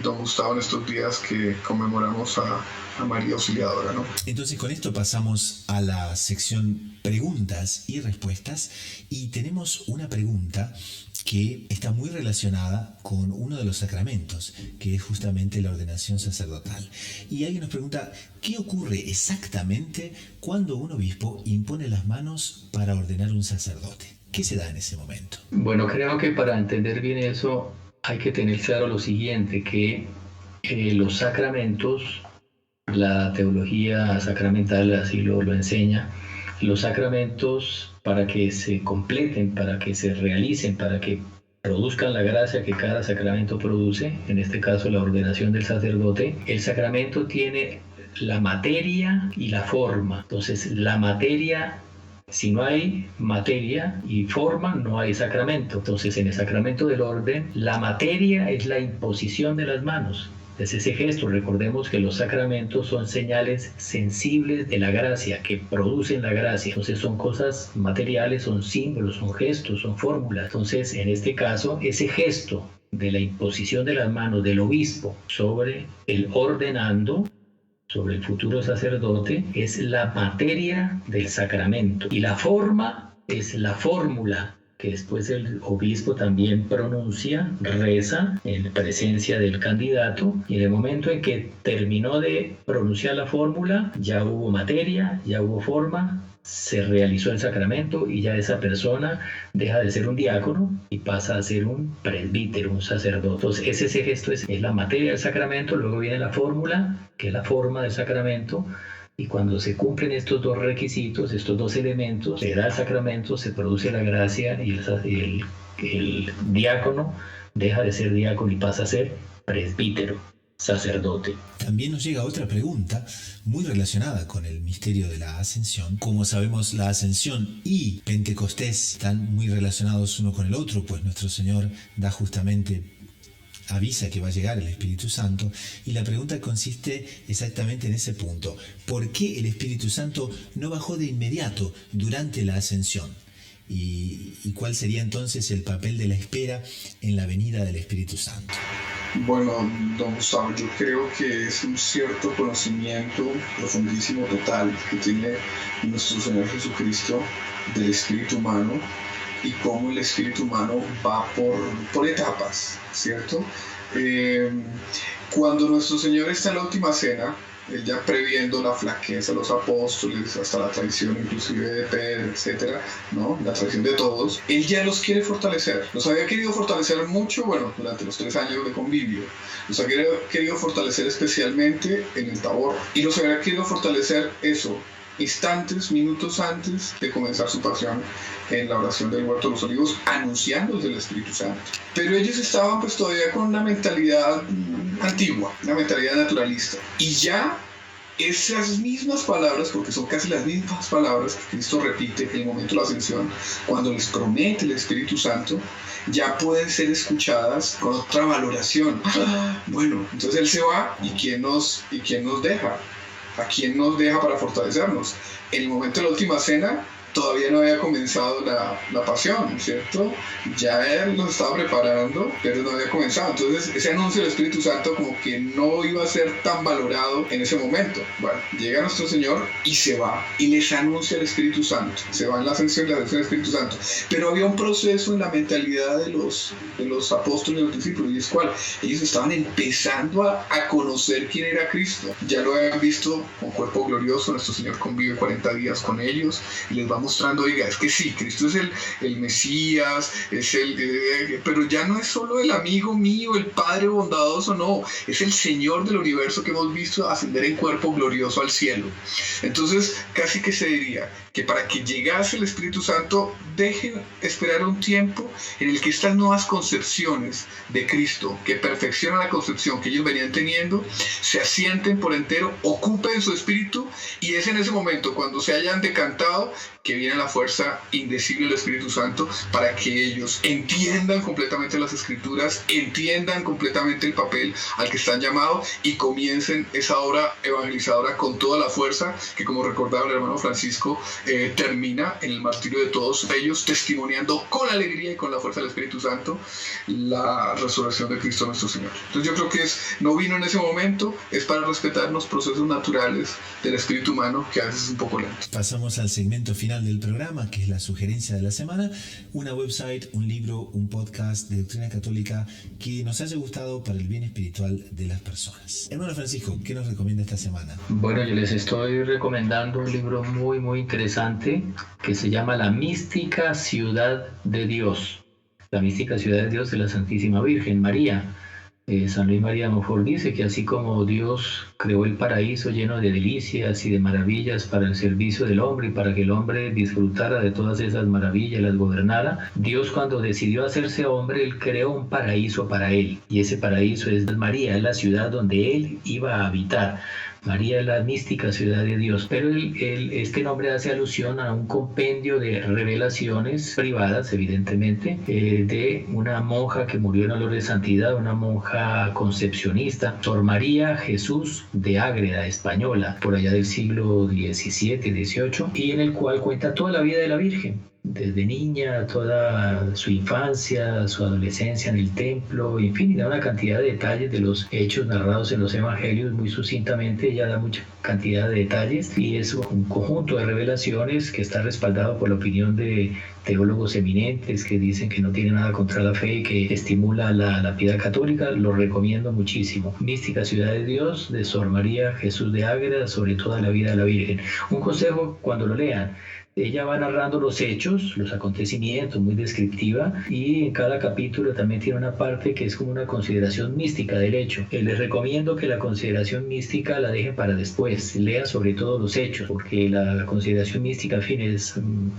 don Gustavo, en estos días que conmemoramos a María Auxiliadora, ¿no? Entonces con esto pasamos a la sección preguntas y respuestas, y tenemos una pregunta que está muy relacionada con uno de los sacramentos, que es justamente la ordenación sacerdotal. Y alguien nos pregunta, ¿qué ocurre exactamente cuando un obispo impone las manos para ordenar un sacerdote? ¿Qué se da en ese momento? Bueno, creo que para entender bien eso hay que tener claro lo siguiente, que los sacramentos, la teología sacramental así lo enseña, los sacramentos para que se completen, para que se realicen, para que produzcan la gracia que cada sacramento produce, en este caso la ordenación del sacerdote, el sacramento tiene la materia y la forma. Entonces la materia, si no hay materia y forma, no hay sacramento. Entonces en el sacramento del orden, la materia es la imposición de las manos. Es ese gesto. Recordemos que los sacramentos son señales sensibles de la gracia, que producen la gracia. Entonces son cosas materiales, son símbolos, son gestos, son fórmulas. Entonces en este caso, ese gesto de la imposición de las manos del obispo sobre el ordenando, sobre el futuro sacerdote, es la materia del sacramento. Y la forma es la fórmula que después el obispo también pronuncia, reza en presencia del candidato, y en el momento en que terminó de pronunciar la fórmula, ya hubo materia, ya hubo forma, se realizó el sacramento y ya esa persona deja de ser un diácono y pasa a ser un presbítero, un sacerdote. Entonces ese gesto es la materia del sacramento, luego viene la fórmula, que es la forma del sacramento, y cuando se cumplen estos dos requisitos, estos dos elementos, se da el sacramento, se produce la gracia y el diácono deja de ser diácono y pasa a ser presbítero, sacerdote. También nos llega otra pregunta muy relacionada con el misterio de la Ascensión. Como sabemos, la Ascensión y Pentecostés están muy relacionados uno con el otro, pues nuestro Señor da justamente avisa que va a llegar el Espíritu Santo, y la pregunta consiste exactamente en ese punto. ¿Por qué el Espíritu Santo no bajó de inmediato durante la ascensión? ¿Y cuál sería entonces el papel de la espera en la venida del Espíritu Santo? Bueno, don Gustavo, yo creo que es un cierto conocimiento profundísimo, total, que tiene nuestro Señor Jesucristo del espíritu humano y cómo el espíritu humano va por etapas, ¿cierto? Cuando nuestro Señor está en la última cena, Él ya previendo la flaqueza de los apóstoles, hasta la traición inclusive de Pedro, etcétera, ¿no? La traición de todos, Él ya los quiere fortalecer. Los había querido fortalecer mucho, bueno, durante los 3 años de convivio. Los había querido fortalecer especialmente en el Tabor. Y los había querido fortalecer instantes, minutos antes de comenzar su pasión en la oración del Huerto de los Olivos, anunciándoles el Espíritu Santo. Pero ellos estaban pues todavía con una mentalidad antigua, una mentalidad naturalista. Y ya esas mismas palabras, porque son casi las mismas palabras que Cristo repite en el momento de la ascensión, cuando les promete el Espíritu Santo, ya pueden ser escuchadas con otra valoración. Bueno, entonces Él se va, ¿y quién nos deja? ¿A quién nos deja para fortalecernos? En el momento de la última cena todavía no había comenzado la pasión, ¿cierto? Ya Él nos estaba preparando, pero no había comenzado. Entonces ese anuncio del Espíritu Santo como que no iba a ser tan valorado en ese momento. Bueno, llega nuestro Señor y se va, y les anuncia el Espíritu Santo. Se va en la ascensión y la ascensión del Espíritu Santo. Pero había un proceso en la mentalidad de los apóstoles y los discípulos, y es cual ellos estaban empezando a conocer quién era Cristo. Ya lo habían visto con cuerpo glorioso, nuestro Señor convive 40 días con ellos y les va mostrando, oiga, es que sí, Cristo es el Mesías, pero ya no es solo el amigo mío, el Padre bondadoso, no, es el Señor del universo que hemos visto ascender en cuerpo glorioso al cielo. Entonces, casi que se diría que para que llegase el Espíritu Santo, dejen esperar un tiempo en el que estas nuevas concepciones de Cristo, que perfeccionan la concepción que ellos venían teniendo, se asienten por entero, ocupen su espíritu, y es en ese momento, cuando se hayan decantado, que viene la fuerza indecible del Espíritu Santo para que ellos entiendan completamente las Escrituras, entiendan completamente el papel al que están llamados y comiencen esa obra evangelizadora con toda la fuerza que, como recordaba el hermano Francisco, termina en el martirio de todos ellos, testimoniando con alegría y con la fuerza del Espíritu Santo la resurrección de Cristo nuestro Señor. Entonces yo creo que no vino en ese momento, es para respetar los procesos naturales del espíritu humano, que a veces es un poco lento. Pasamos al segmento final del programa, que es la sugerencia de la semana, una website, un libro, un podcast de doctrina católica que nos haya gustado para el bien espiritual de las personas. Hermano Francisco, ¿qué nos recomienda esta semana? Bueno, yo les estoy recomendando un libro muy, muy interesante que se llama La mística ciudad de Dios. La mística ciudad de Dios de la Santísima Virgen María. San Luis María Monfort dice que así como Dios creó el paraíso lleno de delicias y de maravillas para el servicio del hombre y para que el hombre disfrutara de todas esas maravillas y las gobernara, Dios, cuando decidió hacerse hombre, Él creó un paraíso para Él, y ese paraíso es María, es la ciudad donde Él iba a habitar. María es la mística ciudad de Dios, pero este nombre hace alusión a un compendio de revelaciones privadas, evidentemente, de una monja que murió en olor de santidad, una monja concepcionista, Sor María Jesús de Ágreda, española, por allá del siglo XVII, XVIII, y en el cual cuenta toda la vida de la Virgen. Desde niña, toda su infancia, su adolescencia en el templo, en fin, da una cantidad de detalles de los hechos narrados en los evangelios muy sucintamente. Ella da mucha cantidad de detalles y es un conjunto de revelaciones que está respaldado por la opinión de teólogos eminentes que dicen que no tiene nada contra la fe y que estimula la piedad católica. Lo recomiendo muchísimo. Mística ciudad de Dios, de Sor María Jesús de Ágreda, sobre toda la vida de la Virgen. Un consejo cuando lo lean: ella va narrando los hechos, los acontecimientos, muy descriptiva, y en cada capítulo también tiene una parte que es como una consideración mística del hecho. Les recomiendo que la consideración mística la dejen para después, lean sobre todo los hechos, porque la consideración mística, en fin, es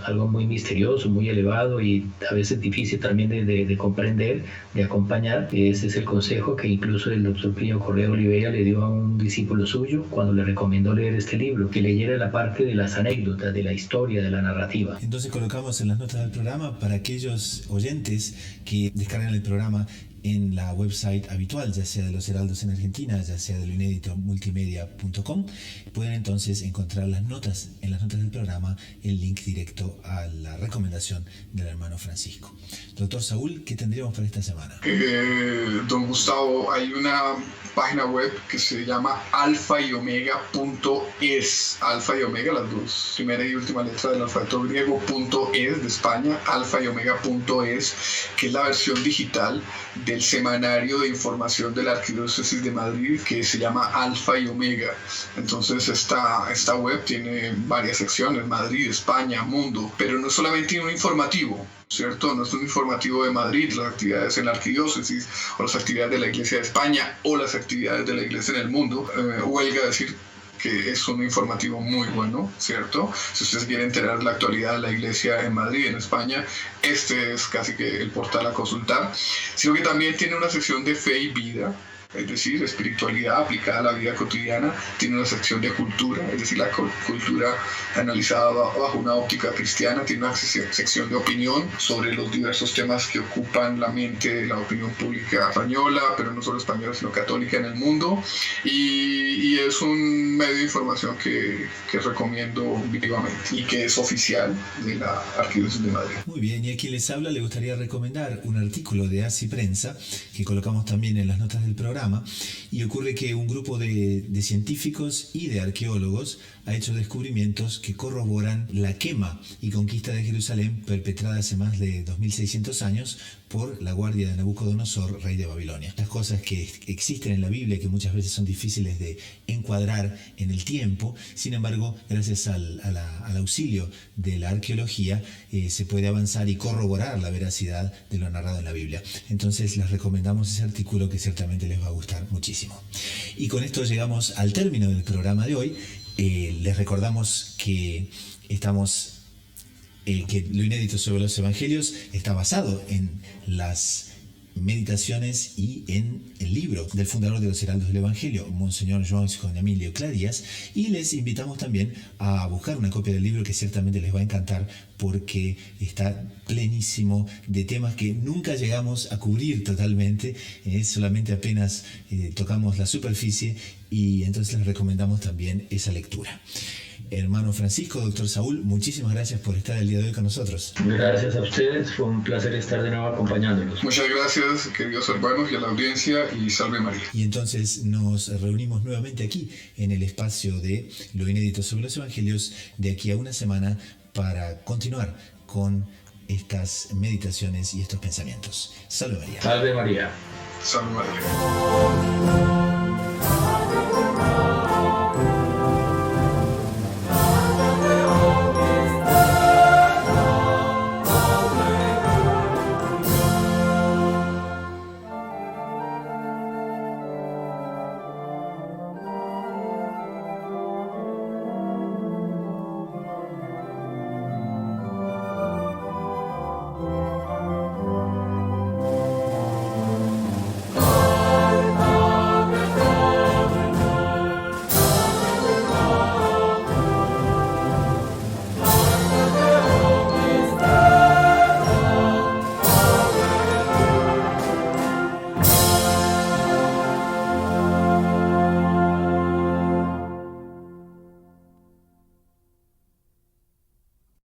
algo muy misterioso, muy elevado y a veces difícil también de comprender, de acompañar. Ese es el consejo que incluso el doctor Pío Correa Oliveira le dio a un discípulo suyo cuando le recomendó leer este libro, que leyera la parte de las anécdotas, de la historia, de la narrativa. Entonces colocamos en las notas del programa para aquellos oyentes que descargan el programa en la website habitual, ya sea de Los Heraldos en Argentina, ya sea de loinéditomultimedia.com. Pueden entonces encontrar en las notas del programa el link directo a la recomendación del hermano Francisco. Doctor Saúl, ¿qué tendríamos para esta semana? Don Gustavo, hay una página web que se llama alfayomega.es. Alfa y Omega, las dos primera y última letra del alfabeto griego, .es de España, alfayomega.es, que es la versión digital del semanario de información de la Arquidiócesis de Madrid, que se llama Alfa y Omega. Entonces esta web tiene varias secciones: Madrid, España, mundo, pero no solamente un informativo, ¿cierto? No es un informativo de Madrid, las actividades en la Arquidiócesis, o las actividades de la Iglesia de España, o las actividades de la Iglesia en el mundo. Huelga decir que es un informativo muy bueno, ¿cierto? Si ustedes quieren enterar de la actualidad de la Iglesia en Madrid, en España, este es casi que el portal a consultar. Sino que también tiene una sección de fe y vida, es decir, espiritualidad aplicada a la vida cotidiana. Tiene una sección de cultura, es decir, la cultura analizada bajo una óptica cristiana. Tiene una sección de opinión sobre los diversos temas que ocupan la mente de la opinión pública española, pero no solo española, sino católica en el mundo. Y es un medio de información que recomiendo vivamente y que es oficial de la Arquidiócesis de Madrid. Muy bien, y a quien les habla le gustaría recomendar un artículo de Así Prensa, que colocamos también en las notas del programa. Y ocurre que un grupo de científicos y de arqueólogos ha hecho descubrimientos que corroboran la quema y conquista de Jerusalén perpetrada hace más de 2600 años por la guardia de Nabucodonosor, rey de Babilonia. Las cosas que existen en la Biblia, que muchas veces son difíciles de encuadrar en el tiempo, sin embargo, gracias al auxilio de la arqueología, se puede avanzar y corroborar la veracidad de lo narrado en la Biblia. Entonces les recomendamos ese artículo, que ciertamente les va a gustar muchísimo. Y con esto llegamos al término del programa de hoy. Les recordamos que que Lo Inédito sobre los Evangelios está basado en las meditaciones y en el libro del fundador de los Heraldos del Evangelio, Monseñor Joan Emilio Cladías, y les invitamos también a buscar una copia del libro, que ciertamente les va a encantar, porque está plenísimo de temas que nunca llegamos a cubrir totalmente, solamente apenas tocamos la superficie, y entonces les recomendamos también esa lectura. Hermano Francisco, doctor Saúl, muchísimas gracias por estar el día de hoy con nosotros. Gracias a ustedes, fue un placer estar de nuevo acompañándolos. Muchas gracias, queridos hermanos, y a la audiencia, y salve María. Y entonces nos reunimos nuevamente aquí en el espacio de Lo Inédito sobre los Evangelios de aquí a una semana para continuar con estas meditaciones y estos pensamientos. Salve María. Salve María. Salve María.